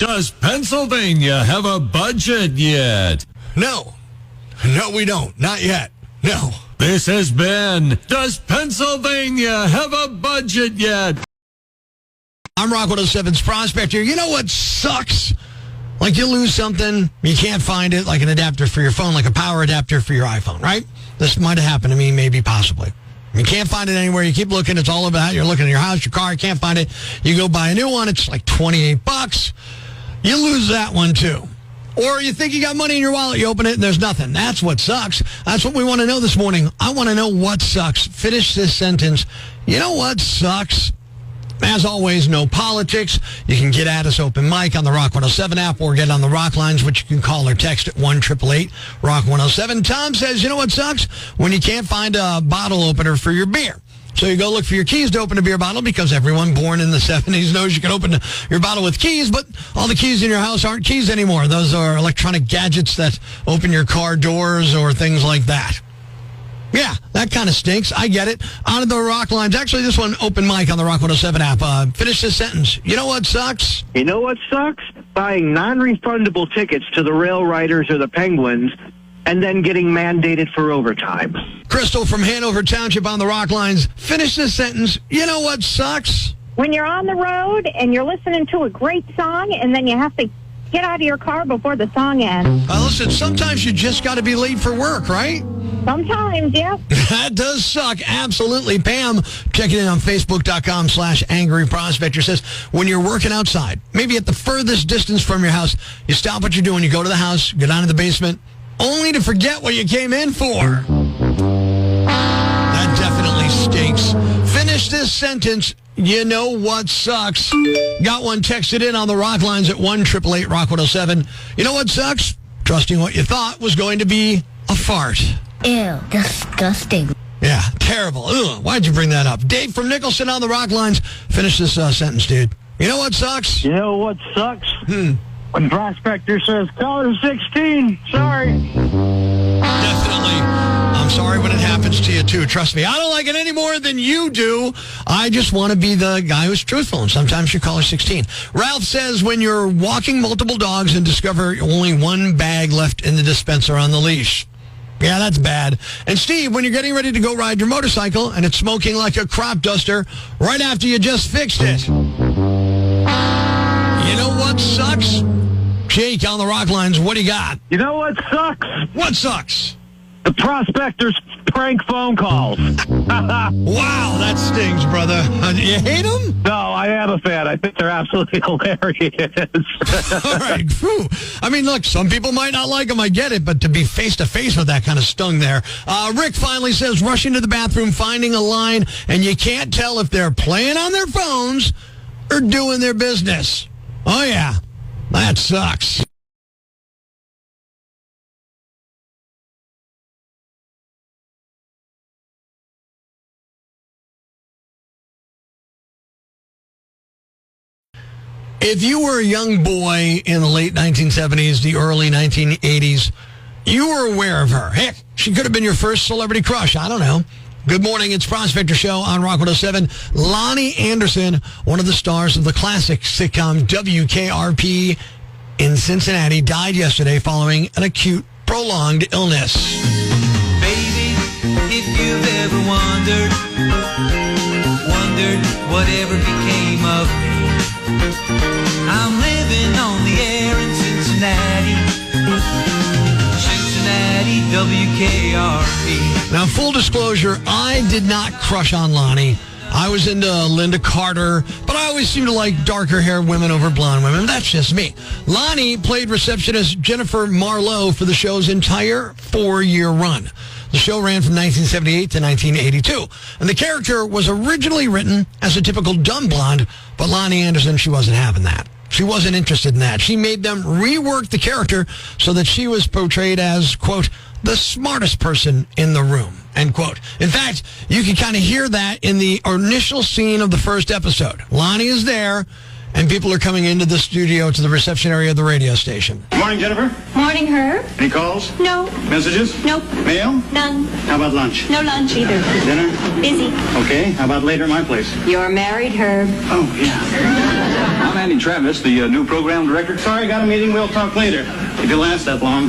Does Pennsylvania have a budget yet? No. No, we don't. Not yet. No. This has been, does Pennsylvania have a budget yet? I'm Rock 107's Prospector. You know what sucks? Like you lose something, you can't find it, like an adapter for your phone, like a power adapter for your iPhone, right? This might have happened to me, maybe, possibly. You can't find it anywhere. You keep looking. It's all about, you're looking at your house, your car, you can't find it. You go buy a new one. It's like $28. You lose that one, too. Or you think you got money in your wallet, you open it, and there's nothing. That's what sucks. That's what we want to know this morning. I want to know what sucks. Finish this sentence. You know what sucks? As always, no politics. You can get at us open mic on the Rock 107 app or get on the Rock lines, which you can call or text at 1-888-ROCK 107. Tom says, you know what sucks? When you can't find a bottle opener for your beer. So you go look for your keys to open a beer bottle because everyone born in the 70s knows you can open your bottle with keys, but all the keys in your house aren't keys anymore. Those are electronic gadgets that open your car doors or things like that. Yeah, that kind of stinks. I get it. On to the Rock lines. Actually, this one, open mic on the Rock 107 app. Finish this sentence. You know what sucks? You know what sucks? Buying non-refundable tickets to the Rail Riders or the Penguins and then getting mandated for overtime. Crystal from Hanover Township on the Rock lines. Finish this sentence. You know what sucks? When you're on the road and you're listening to a great song and then you have to get out of your car before the song ends. Listen, sometimes you just got to be late for work, right? Sometimes, yeah. That does suck. Absolutely. Pam, checking in on Facebook.com/Angry Prospector says, when you're working outside, maybe at the furthest distance from your house, you stop what you're doing, you go to the house, get down to the basement, only to forget what you came in for. That definitely stinks. Finish this sentence. You know what sucks? Got one texted in on the Rock lines at 1-888-ROCK 107. You know what sucks? Trusting what you thought was going to be a fart. Ew, disgusting. Yeah, terrible. Ugh, why'd you bring that up? Dave from Nicholson on the Rock lines. Finish this sentence, dude. You know what sucks? You know what sucks? When Prospector says, caller 16, sorry. Definitely. I'm sorry when it happens to you, too. Trust me. I don't like it any more than you do. I just want to be the guy who's truthful, and sometimes you're caller 16. Ralph says, when you're walking multiple dogs and discover only one bag left in the dispenser on the leash. Yeah, that's bad. And Steve, when you're getting ready to go ride your motorcycle and it's smoking like a crop duster right after you just fixed it. You know what sucks? Jake on the Rock lines, what do you got? You know what sucks? What sucks? The Prospector's prank phone calls. Wow, that stings, brother. You hate them? No, I am a fan. I think they're absolutely hilarious. All right, phew. I mean, look, some people might not like them, I get it, but to be face-to-face with that kind of stung there. Rick finally says, rushing to the bathroom, finding a line, and you can't tell if they're playing on their phones or doing their business. Oh, yeah, that sucks. If you were a young boy in the late 1970s, the early 1980s, you were aware of her. Heck, she could have been your first celebrity crush. I don't know. Good morning. It's Prospector Show on Rock 107. Lonnie Anderson, one of the stars of the classic sitcom WKRP in Cincinnati, died yesterday following an acute, prolonged illness. Baby, if you've ever wondered whatever became of me, I'm living on the air in Cincinnati, WKRP. Now, full disclosure, I did not crush on Lonnie. I was into Linda Carter, but I always seem to like darker-haired women over blonde women. That's just me. Lonnie played receptionist Jennifer Marlowe for the show's entire 4-year run. The show ran from 1978 to 1982, and the character was originally written as a typical dumb blonde, but Lonnie Anderson, she wasn't having that. She wasn't interested in that. She made them rework the character so that she was portrayed as, quote, the smartest person in the room, end quote. In fact, you can kind of hear that in the initial scene of the first episode. Lonnie is there, And people are coming into the studio to the reception area of the radio station. Morning, Jennifer. Morning, Herb. Any calls? No. Messages? Nope. Mail? None. How about lunch? No lunch either. Dinner? Busy. Okay. How about later at my place? You're married, Herb. Oh, yeah. I'm Andy Travis, the new program director. Sorry, I got a meeting. We'll talk later. If you last that long.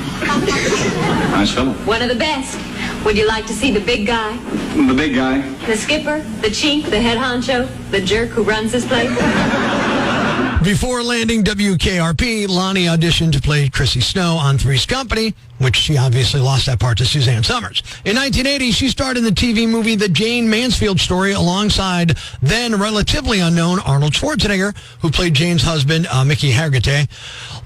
Nice fellow. One of the best. Would you like to see the big guy? The big guy. The skipper? The chief? The head honcho? The jerk who runs this place? Before landing WKRP, Lonnie auditioned to play Chrissy Snow on Three's Company, which she obviously lost that part to Suzanne Summers. In 1980, she starred in the TV movie The Jane Mansfield Story alongside then relatively unknown Arnold Schwarzenegger, who played Jane's husband, Mickey Hargitay.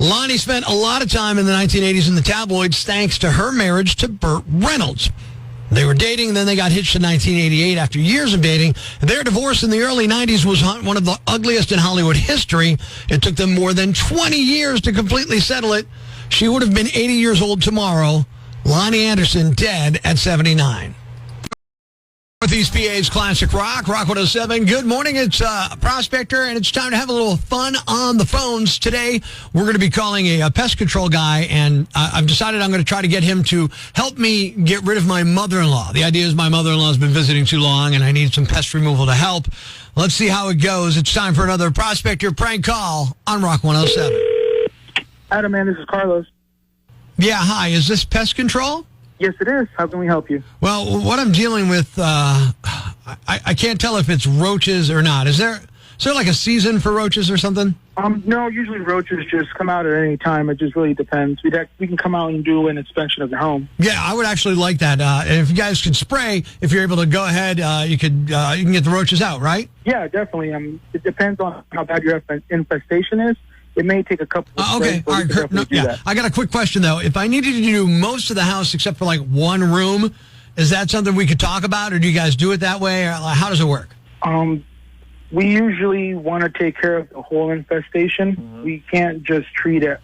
Lonnie spent a lot of time in the 1980s in the tabloids thanks to her marriage to Burt Reynolds. They were dating, then they got hitched in 1988 after years of dating. Their divorce in the early 90s was one of the ugliest in Hollywood history. It took them more than 20 years to completely settle it. She would have been 80 years old tomorrow. Lonnie Anderson dead at 79. Northeast PA's Classic Rock 107. Good morning, it's Prospector, and it's time to have a little fun on the phones. Today, we're going to be calling a pest control guy, and I've decided I'm going to try to get him to help me get rid of my mother-in-law. The idea is my mother-in-law has been visiting too long, and I need some pest removal to help. Let's see how it goes. It's time for another Prospector prank call on Rock 107. Adam, man, this is Carlos. Yeah, hi. Is this pest control? Yes, it is. How can we help you? Well, what I'm dealing with, I can't tell if it's roaches or not. Is there like a season for roaches or something? No, usually roaches just come out at any time. It just really depends. We can come out and do an inspection of the home. Yeah, I would actually like that. And if you guys could spray, if you're able to go ahead, you can get the roaches out, right? Yeah, definitely. It depends on how bad your infestation is. It may take a couple of okay. All right. No, yeah. I got a quick question, though. If I needed to do most of the house except for like one room, is that something we could talk about, or do you guys do it that way, or how does it work? We usually want to take care of the whole infestation. Mm-hmm. We can't just treat it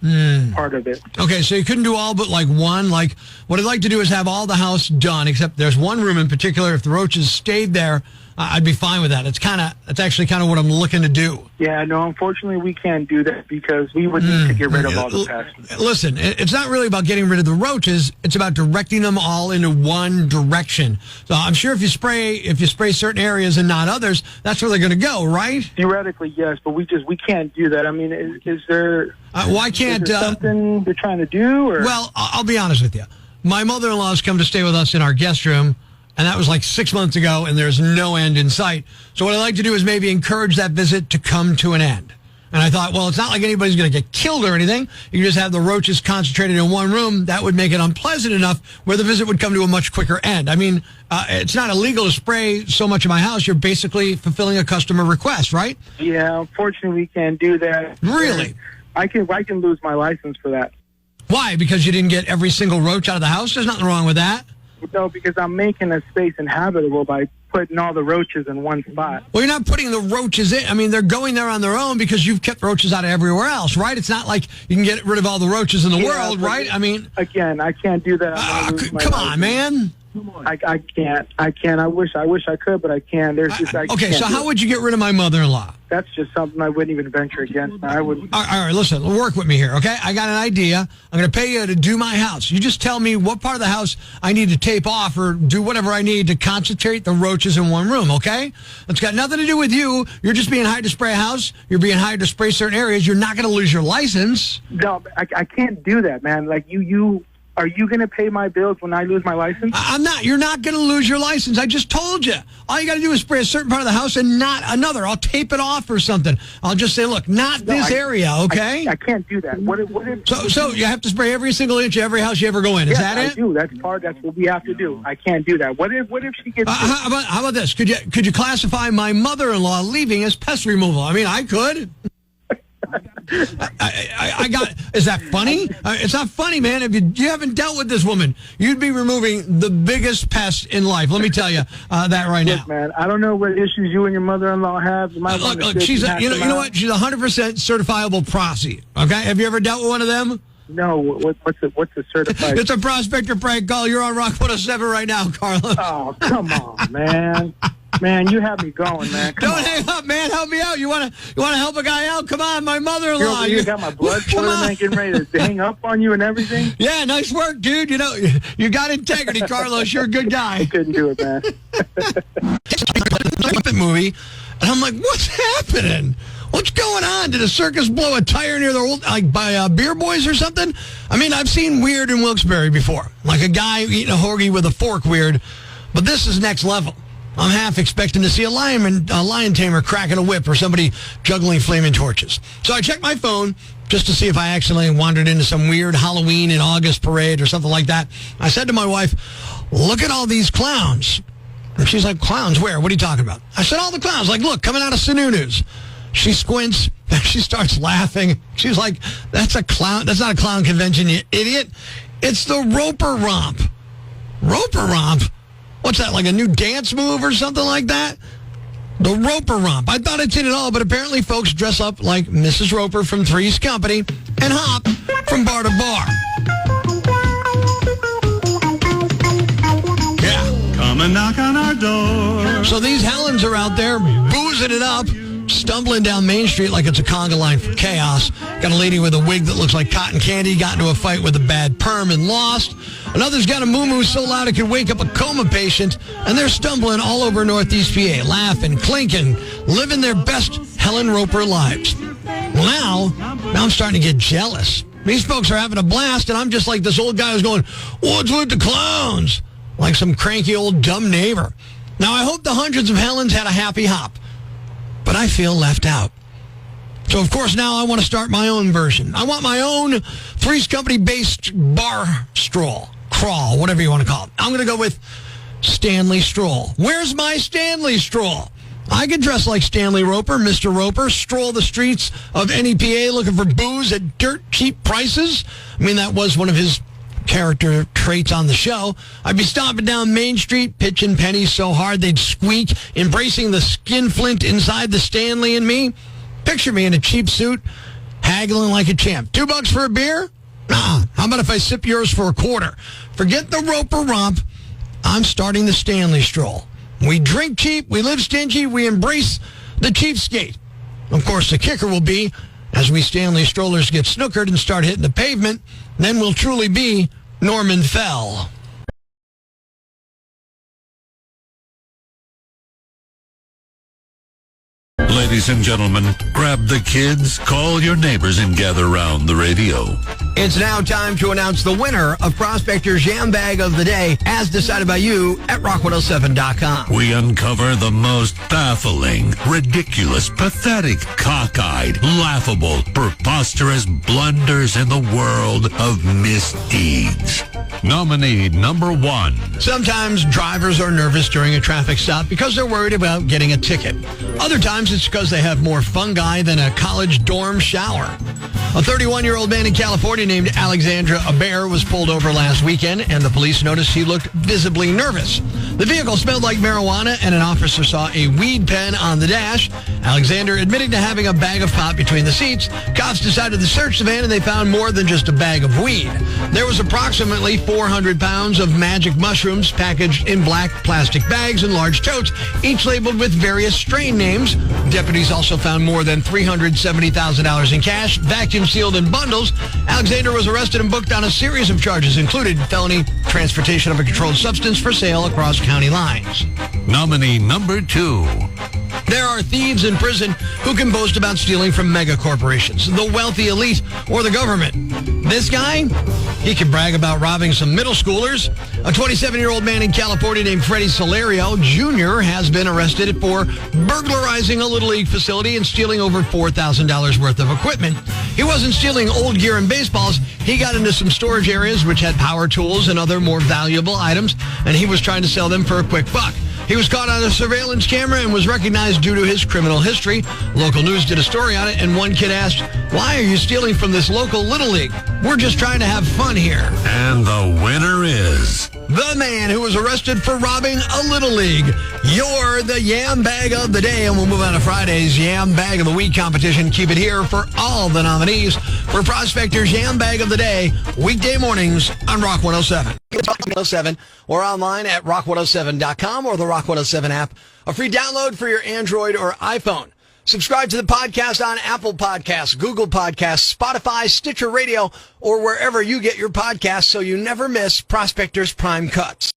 part of it. Okay, so you couldn't do all but like one. Like what I'd like to do is have all the house done, except there's one room in particular. If the roaches stayed there, I'd be fine with that. It's actually kind of what I'm looking to do. Yeah, no, unfortunately we can't do that because we would need to get rid of all the pests. Listen, it's not really about getting rid of the roaches. It's about directing them all into one direction. So I'm sure if you spray certain areas and not others, that's where they're going to go, right? Theoretically, yes, but we can't do that. I mean, is there why can't is there something they're trying to do? Or? Well, I'll be honest with you. My mother-in-law's come to stay with us in our guest room. And that was like 6 months ago, and there's no end in sight. So what I'd like to do is maybe encourage that visit to come to an end. And I thought, well, it's not like anybody's going to get killed or anything. You can just have the roaches concentrated in one room. That would make it unpleasant enough where the visit would come to a much quicker end. I mean, it's not illegal to spray so much of my house. You're basically fulfilling a customer request, right? Yeah, unfortunately, we can't do that. Really? I can lose my license for that. Why? Because you didn't get every single roach out of the house? There's nothing wrong with that. No, because I'm making a space inhabitable by putting all the roaches in one spot. Well, you're not putting the roaches in. I mean, they're going there on their own because you've kept roaches out of everywhere else, right? It's not like you can get rid of all the roaches in the world, right? I mean... Again, I can't do that. Come on, man. I can't. I wish I could, but I can't. Okay, so how would you get rid of my mother-in-law? That's just something I wouldn't even venture against. I wouldn't. All right, listen, work with me here, okay? I got an idea. I'm going to pay you to do my house. You just tell me what part of the house I need to tape off or do whatever I need to concentrate the roaches in one room, okay? It's got nothing to do with you. You're just being hired to spray a house. You're being hired to spray certain areas. You're not going to lose your license. No, I can't do that, man. Like, you... Are you going to pay my bills when I lose my license? I'm not. You're not going to lose your license. I just told you. All you got to do is spray a certain part of the house and not another. I'll tape it off or something. I'll just say, look, this area, okay? I can't do that. What if? So you have to spray every single inch of every house you ever go in. Is that it? I do. That's what we have to do. I can't do that. What if she gets? How about this? Could you classify my mother-in-law leaving as pest removal? I mean, I could. I got. Is that funny? It's not funny, man. If you haven't dealt with this woman, you'd be removing the biggest pest in life. Let me tell you that right now. Look, man, I don't know what issues you and your mother-in-law have. Look, she's you know what? She's 100% certifiable prosie. Okay, have you ever dealt with one of them? No. What's a certified? It's a Prospector prank call. You're on Rock 107 right now, Carlos. Oh, come on, man. Man, you have me going, man. Don't hang up, man. Help me out. You want to help a guy out? Come on, my mother-in-law. You got my blood boiling, man, getting ready to hang up on you and everything. Yeah, nice work, dude. You know, you got integrity, Carlos. You're a good guy. I couldn't do it, man. Movie, and I'm like, what's happening? What's going on? Did a circus blow a tire near the old, like by Beer Boys or something? I mean, I've seen weird in Wilkes-Barre before, like a guy eating a hoagie with a fork weird, but this is next level. I'm half expecting to see a lion tamer cracking a whip or somebody juggling flaming torches. So I checked my phone just to see if I accidentally wandered into some weird Halloween in August parade or something like that. I said to my wife, look at all these clowns. And she's like, clowns where? What are you talking about? I said, all the clowns. Like, look, coming out of Sununu's. She squints. She starts laughing. She's like, that's a clown. That's not a clown convention, you idiot. It's the Roper Romp. Roper Romp? What's that, like a new dance move or something like that? The Roper Romp. I thought I'd seen it all, but apparently folks dress up like Mrs. Roper from Three's Company and hop from bar to bar. Yeah. Come and knock on our door. So these Helens are out there boozing it up, stumbling down Main Street like it's a conga line for chaos. Got a lady with a wig that looks like cotton candy, got into a fight with a bad perm and lost. Another's got a moo-moo so loud it could wake up a coma patient, and they're stumbling all over Northeast PA, laughing, clinking, living their best Helen Roper lives. Well, now I'm starting to get jealous. These folks are having a blast, and I'm just like this old guy who's going, what's with the clowns? Like some cranky old dumb neighbor. Now, I hope the hundreds of Helens had a happy hop, but I feel left out. So, of course, now I want to start my own version. I want my own Three's Company-based bar crawl, whatever you want to call it. I'm going to go with Stanley Stroll. Where's my Stanley Stroll? I could dress like Stanley Roper, Mr. Roper, stroll the streets of NEPA looking for booze at dirt cheap prices. I mean, that was one of his character traits on the show. I'd be stomping down Main Street, pitching pennies so hard they'd squeak, embracing the skinflint inside the Stanley in me. Picture me in a cheap suit, haggling like a champ. $2 for a beer? Nah. How about if I sip yours for a quarter? Forget the Roper Romp. I'm starting the Stanley Stroll. We drink cheap, we live stingy, we embrace the cheapskate. Of course, the kicker will be, as we Stanley Strollers get snookered and start hitting the pavement, then we'll truly be Norman Fell. Ladies and gentlemen, grab the kids, call your neighbors, and gather round the radio. It's now time to announce the winner of Prospector's Yam Bag of the Day, as decided by you at rock107.com. We uncover the most baffling, ridiculous, pathetic, cockeyed, laughable, preposterous blunders in the world of misdeeds. Nominee number 1. Sometimes drivers are nervous during a traffic stop because they're worried about getting a ticket. Other times it's because they have more fungi than a college dorm shower. A 31-year-old man in California named Alexandra Aber was pulled over last weekend, and the police noticed he looked visibly nervous. The vehicle smelled like marijuana, and an officer saw a weed pen on the dash. Alexander admitting to having a bag of pot between the seats. Cops decided to search the van, and they found more than just a bag of weed. There was approximately 400 pounds of magic mushrooms packaged in black plastic bags and large totes, each labeled with various strain names. Deputies also found more than $370,000 in cash, vacuum sealed in bundles. Alexander was arrested and booked on a series of charges, including felony transportation of a controlled substance for sale across county lines. Nominee number 2. There are thieves in prison who can boast about stealing from mega corporations, the wealthy elite, or the government. This guy, he can brag about robbing some middle schoolers. A 27-year-old man in California named Freddie Solario Jr. has been arrested for burglarizing a Little League facility and stealing over $4,000 worth of equipment. He wasn't stealing old gear and baseballs. He got into some storage areas which had power tools and other more valuable items, and he was trying to sell them for a quick buck. He was caught on a surveillance camera and was recognized due to his criminal history. Local news did a story on it, and one kid asked, "Why are you stealing from this local Little League? We're just trying to have fun here." And the winner is the man who was arrested for robbing a Little League. You're the Yam Bag of the Day, and we'll move on to Friday's Yam Bag of the Week competition. Keep it here for all the nominees for Prospector's Yam Bag of the Day, weekday mornings on Rock 107. 107 or online at rock107.com or the Rock 107 app. A free download for your Android or iPhone. Subscribe to the podcast on Apple Podcasts, Google Podcasts, Spotify, Stitcher Radio, or wherever you get your podcasts so you never miss Prospector's Prime Cuts.